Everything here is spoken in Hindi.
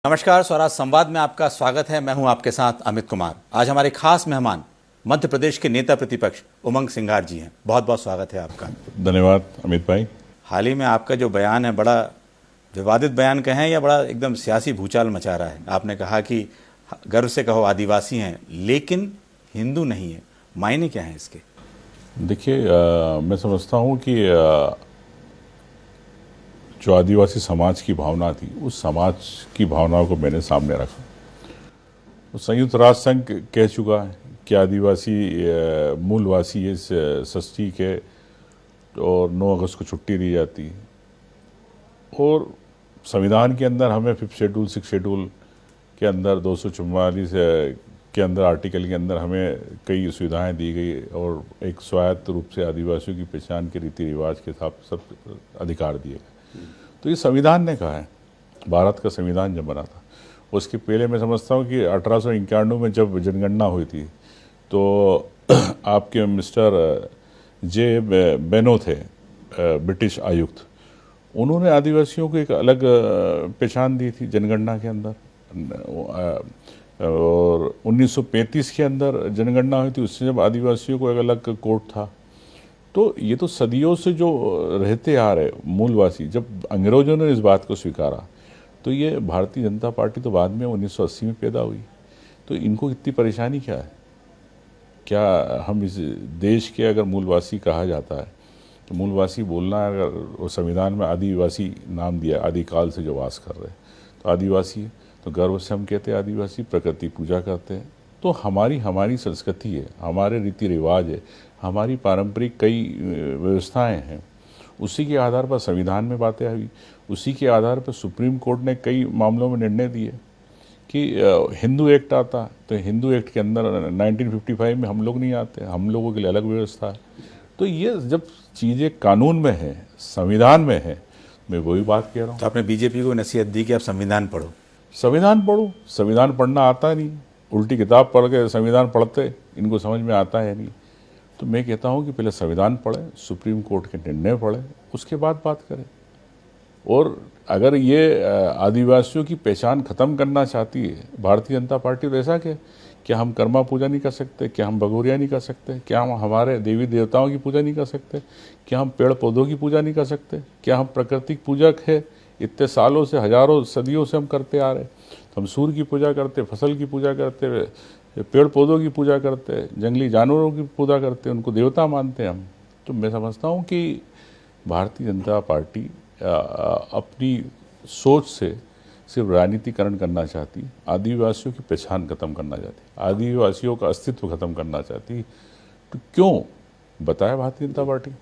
नमस्कार, स्वराज संवाद में आपका स्वागत है। मैं हूं आपके साथ अमित कुमार। आज हमारे खास मेहमान मध्य प्रदेश के नेता प्रतिपक्ष उमंग सिंघार जी हैं। बहुत बहुत स्वागत है आपका। धन्यवाद अमित भाई। हाल ही में आपका जो बयान है, बड़ा विवादित बयान कहें या बड़ा एकदम सियासी भूचाल मचा रहा है। आपने कहा कि गर्व से कहो आदिवासी हैं लेकिन हिंदू नहीं है। मायने क्या है इसके? देखिए, मैं समझता हूँ कि जो आदिवासी समाज की भावना थी, उस समाज की भावनाओं को मैंने सामने रखा। तो संयुक्त राष्ट्र संघ कह चुका है कि आदिवासी मूलवासी इस षष्ठी के और 9 अगस्त को छुट्टी दी जाती है, और संविधान के अंदर हमें 5th शेड्यूल 6th शेड्यूल के अंदर 244 के अंदर आर्टिकल के अंदर हमें कई सुविधाएं दी गई, और एक स्वायत्त रूप से आदिवासियों की पहचान के रीति रिवाज के साथ सब अधिकार दिए गए। तो ये संविधान ने कहा है। भारत का संविधान जब बना था, उसके पहले मैं समझता हूँ कि 1891 में जब जनगणना हुई थी, तो आपके मिस्टर जे बेनो थे, ब्रिटिश आयुक्त, उन्होंने आदिवासियों को एक अलग पहचान दी थी जनगणना के अंदर। और 1935 के अंदर जनगणना हुई थी, उससे जब आदिवासियों को एक अलग कोड था। तो ये तो सदियों से जो रहते आ रहे मूलवासी, जब अंग्रेजों ने इस बात को स्वीकारा, तो ये भारतीय जनता पार्टी तो बाद में 1980 में पैदा हुई। तो इनको इतनी परेशानी क्या है? क्या हम इस देश के अगर मूलवासी कहा जाता है, तो मूलवासी बोलना, अगर वो संविधान में आदिवासी नाम दिया, आदिकाल से जो वास कर रहे हैं, तो आदिवासी है, तो गर्व से हम कहते हैं आदिवासी, प्रकृति पूजा करते हैं। तो हमारी संस्कृति है, हमारे रीति रिवाज है, हमारी पारंपरिक कई व्यवस्थाएं हैं। उसी के आधार पर संविधान में बातें आई, उसी के आधार पर सुप्रीम कोर्ट ने कई मामलों में निर्णय दिए कि हिंदू एक्ट आता, तो हिंदू एक्ट के अंदर 1955 में हम लोग नहीं आते, हम लोगों के लिए अलग व्यवस्था है। तो ये जब चीज़ें कानून में है, संविधान में है, मैं वही बात कह रहा हूँ। तो आपने बीजेपी को नसीहत दी कि आप संविधान पढ़ो। संविधान पढ़ो। संविधान पढ़ना आता नहीं, उल्टी किताब पढ़ के संविधान पढ़ते, इनको समझ में आता है नहीं। तो मैं कहता हूँ कि पहले संविधान पढ़ें, सुप्रीम कोर्ट के निर्णय पढ़ें, उसके बाद बात करें। और अगर ये आदिवासियों की पहचान खत्म करना चाहती है भारतीय जनता पार्टी, तो ऐसा क्या हम कर्मा पूजा नहीं कर सकते? क्या हम भगोरिया नहीं कर सकते? क्या हम हमारे देवी देवताओं की पूजा नहीं कर सकते? क्या हम पेड़ पौधों की पूजा नहीं कर सकते? क्या हम प्राकृतिक पूजक है? इतने सालों से, हजारों सदियों से हम करते आ रहे। तो हम सूर्य की पूजा करते, फसल की पूजा करते, पेड़ पौधों की पूजा करते, जंगली जानवरों की पूजा करते, उनको देवता मानते हैं हम। तो मैं समझता हूँ कि भारतीय जनता पार्टी अपनी सोच से सिर्फ राजनीतिकरण करना चाहती, आदिवासियों की पहचान खत्म करना चाहती, आदिवासियों का अस्तित्व खत्म करना चाहती। तो क्यों बताया भारतीय जनता पार्टी?